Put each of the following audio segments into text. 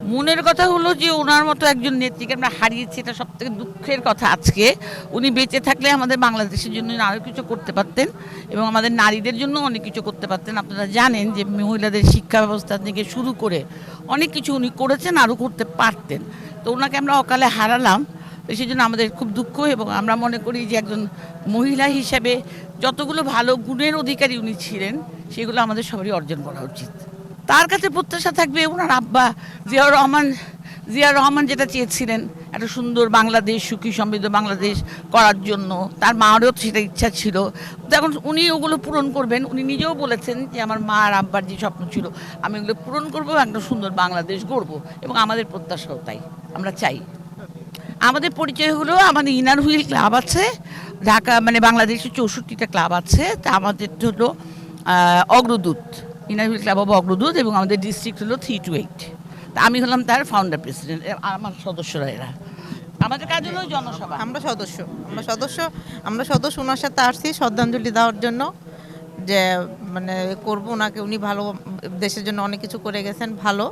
মনের কথা হলো যে ওনার মতো একজন নেত্রীকে আমরা হারিয়েছি, এটা সবথেকে দুঃখের কথা। আজকে উনি বেঁচে থাকলে আমাদের বাংলাদেশের জন্য আরও কিছু করতে পারতেন এবং আমাদের নারীদের জন্য অনেক কিছু করতে পারতেন। আপনারা জানেন যে মহিলাদের শিক্ষা ব্যবস্থা থেকে শুরু করে অনেক কিছু উনি করেছেন, আরও করতে পারতেন। তো ওনাকে আমরা অকালে হারালাম, তো সেই জন্য আমাদের খুব দুঃখ। এবং আমরা মনে করি যে একজন মহিলা হিসেবে যতগুলো ভালো গুণের অধিকারী উনি ছিলেন সেগুলো আমাদের সবারই অর্জন করা উচিত। তার কাছে প্রত্যাশা থাকবে ওনার আব্বা জিয়া রহমান যেটা চেয়েছিলেন, একটা সুন্দর বাংলাদেশ, সুখী সমৃদ্ধ বাংলাদেশ করার জন্য তার মারও সেটা ইচ্ছা ছিল। এখন উনি ওগুলো পূরণ করবেন। উনি নিজেও বলেছেন যে আমার মা আর আব্বার যে স্বপ্ন ছিল আমি ওগুলো পূরণ করবো, একটা সুন্দর বাংলাদেশ গড়বো। এবং আমাদের প্রত্যাশাও তাই, আমরা চাই। আমাদের পরিচয় হলো আমাদের ইনার হুইল ক্লাব আছে ঢাকা, মানে বাংলাদেশে 64টা ক্লাব আছে। তা আমাদের হলো অগ্রদূত, ইনার হুইল ক্লাব অব অগ্রদূত, এবং আমাদের ডিস্ট্রিক্ট হলো 328। তা আমি হলাম তার ফাউন্ডার প্রেসিডেন্ট, আমার সদস্যরা এরা। আমাদের কাজ হলো জনসভা। আমরা সদস্য ওনার সাথে আসছি শ্রদ্ধাঞ্জলি দেওয়ার জন্য, যে মানে করবো ওনাকে, উনি ভালো দেশের জন্য অনেক কিছু করে গেছেন ভালো।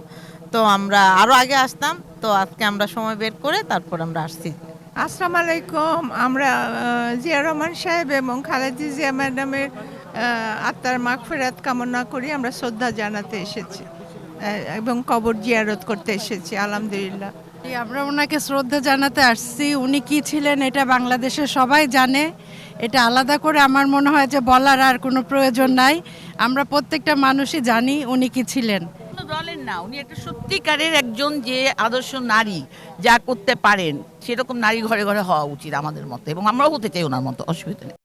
তো আমরা আরো আগে আসতাম, তো আজকে আমরা সময় বের করে তারপর আমরা আসছি। আসসালামু আলাইকুম। আমরা জিয়া রহমান সাহেব এবং খালেদা জিয়া ম্যাডামের আত্মার মাগফিরাত কামনা করি। আমরা শ্রদ্ধা জানাতে এসেছি এবং কবর জিয়ারত করতে এসেছি। আলহামদুলিল্লাহ, আমরা ওনাকে শ্রদ্ধা জানাতে আসছি। উনি কি ছিলেন এটা বাংলাদেশের সবাই জানে, এটা আলাদা করে আমার মনে হয় যে বলার আর কোনো প্রয়োজন নাই। আমরা প্রত্যেকটা মানুষই জানি উনি কি ছিলেন। দলের না, উনি একটা সত্যিকারের একজন যে আদর্শ নারী, যা করতে পারেন সেরকম নারী ঘরে ঘরে হওয়া উচিত আমাদের মতো, এবং আমরাও হতে চাই ওনার মতো, অসুবিধা নেই।